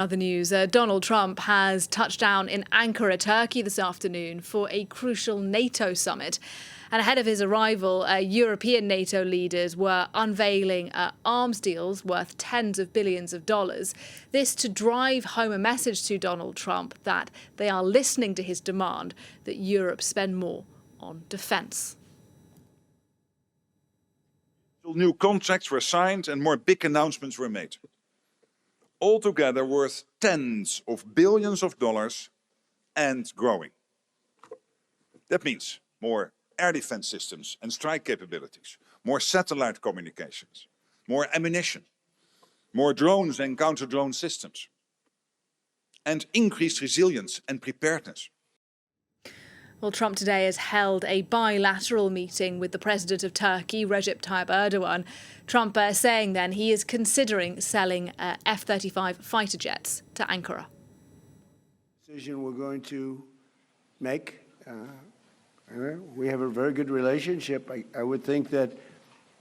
Other news, Donald Trump has touched down in Ankara, Turkey this afternoon for a crucial NATO summit. And ahead of his arrival, European NATO leaders were unveiling arms deals worth tens of billions of dollars. This to drive home a message to Donald Trump that they are listening to his demand that Europe spend more on defence. New contracts were signed and more big announcements were made. Altogether worth tens of billions of dollars and growing. That means more air defense systems and strike capabilities, more satellite communications, more ammunition, more drones and counter-drone systems, and increased resilience and preparedness. Well, Trump today has held a bilateral meeting with the president of Turkey, Recep Tayyip Erdogan. Trump saying then he is considering selling F-35 fighter jets to Ankara. Decision we're going to make. We have a very good relationship. I would think that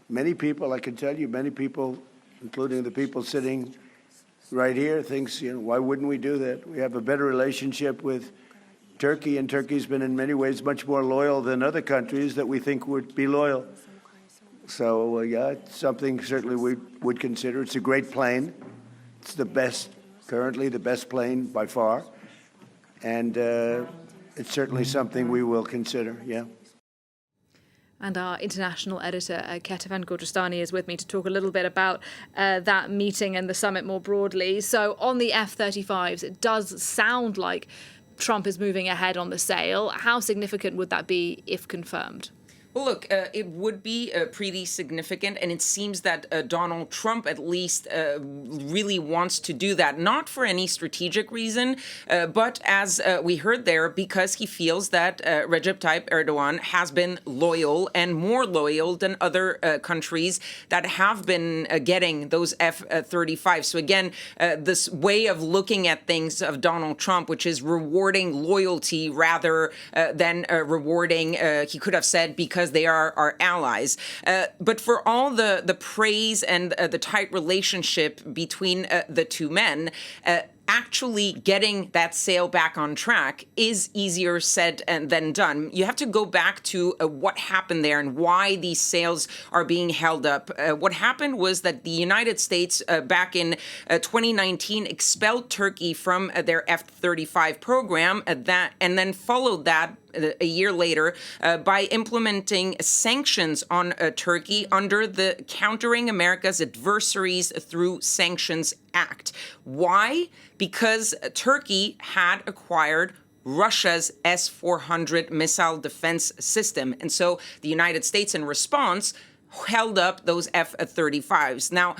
many people, I can tell you, many people, including the people sitting right here, thinks, why wouldn't we do that? We have a better relationship with Turkey, and Turkey's been in many ways much more loyal than other countries that we think would be loyal. So, yeah, it's something certainly we would consider. It's a great plane. It's the best, currently the best plane by far. And it's certainly something we will consider, yeah. And our international editor, Kethevane Gorjestani, is with me to talk a little bit about that meeting and the summit more broadly. So on the F-35s, it does sound like Trump is moving ahead on the sale. How significant would that be if confirmed? Well, look, it would be pretty significant, and it seems that Donald Trump at least really wants to do that, not for any strategic reason, but as we heard there, because he feels that Recep Tayyip Erdogan has been loyal and more loyal than other countries that have been getting those F-35. So again, this way of looking at things of Donald Trump, which is rewarding loyalty rather than rewarding, he could have said, because they are our allies. But for all the praise and the tight relationship between the two men, actually getting that sale back on track is easier said than done. You have to go back to what happened there and why these sales are being held up. What happened was that the United States back in 2019 expelled Turkey from their F-35 program and then followed that a year later by implementing sanctions on Turkey under the Countering America's Adversaries Through Sanctions Act. Why? Because Turkey had acquired Russia's S-400 missile defense system. And so the United States, in response, held up those F-35s. Now,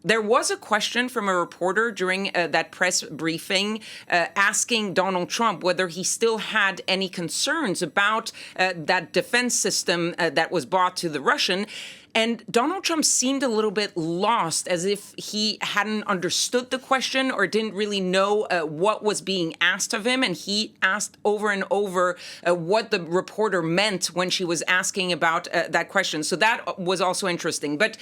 there was a question from a reporter during that press briefing asking Donald Trump whether he still had any concerns about that defense system that was bought to the Russian. And Donald Trump seemed a little bit lost, as if he hadn't understood the question or didn't really know what was being asked of him. And he asked over and over what the reporter meant when she was asking about that question. So that was also interesting. But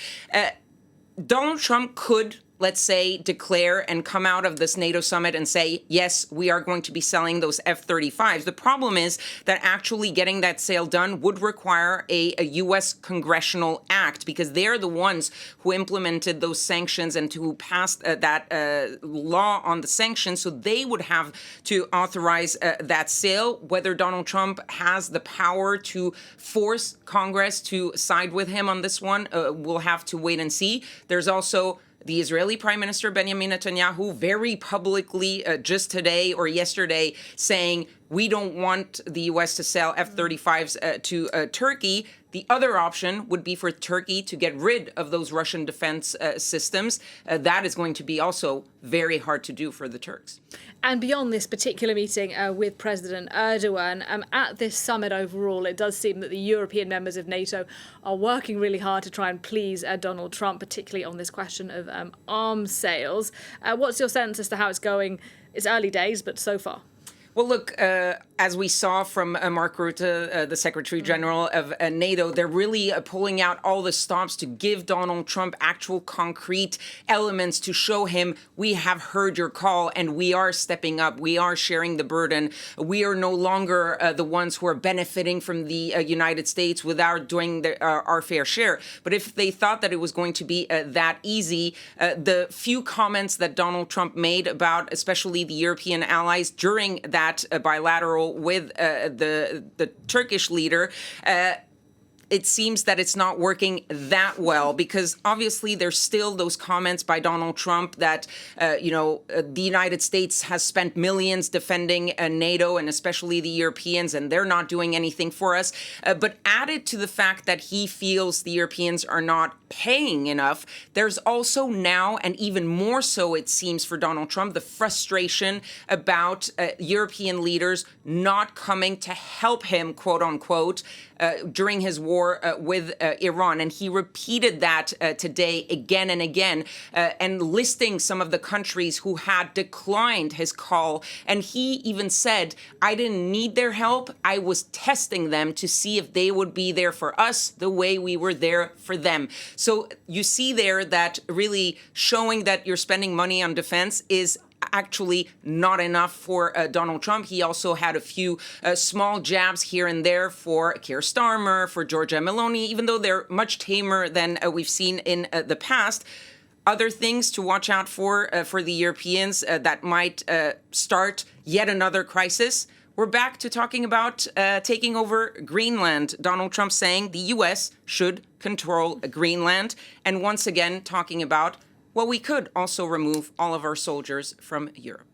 Donald Trump could, let's say, declare and come out of this NATO summit and say, yes, we are going to be selling those F-35s. The problem is that actually getting that sale done would require a U.S. congressional act, because they're the ones who implemented those sanctions and who passed that law on the sanctions. So they would have to authorize that sale. Whether Donald Trump has the power to force Congress to side with him on this one, we'll have to wait and see. There's also the Israeli Prime Minister Benjamin Netanyahu very publicly just today or yesterday saying we don't want the U.S. to sell F-35s to Turkey. The other option would be for Turkey to get rid of those Russian defense systems. That is going to be also very hard to do for the Turks. And beyond this particular meeting with President Erdogan, at this summit overall, it does seem that the European members of NATO are working really hard to try and please Donald Trump, particularly on this question of arms sales. What's your sense as to how it's going? It's early days, but so far. Well, look, as we saw from Mark Rutte, the Secretary General of NATO, they're really pulling out all the stops to give Donald Trump actual concrete elements to show him we have heard your call and we are stepping up. We are sharing the burden. We are no longer the ones who are benefiting from the United States without doing our fair share. But if they thought that it was going to be that easy, the few comments that Donald Trump made about especially the European allies during that bilateral with the Turkish leader, it seems that it's not working that well, because obviously there's still those comments by Donald Trump that, the United States has spent millions defending NATO and especially the Europeans, and they're not doing anything for us. But added to the fact that he feels the Europeans are not paying enough, there's also now, and even more so it seems for Donald Trump, the frustration about European leaders not coming to help him, quote unquote, during his war with Iran. And he repeated that today again and again, and listing some of the countries who had declined his call. And he even said, I didn't need their help. I was testing them to see if they would be there for us the way we were there for them. So you see there that really showing that you're spending money on defense is actually not enough for Donald Trump. He also had a few small jabs here and there for Keir Starmer, for Giorgia Meloni, even though they're much tamer than we've seen in the past. Other things to watch out for the Europeans that might start yet another crisis. We're back to talking about taking over Greenland. Donald Trump saying the U.S. should control Greenland. And once again, talking about, well, we could also remove all of our soldiers from Europe.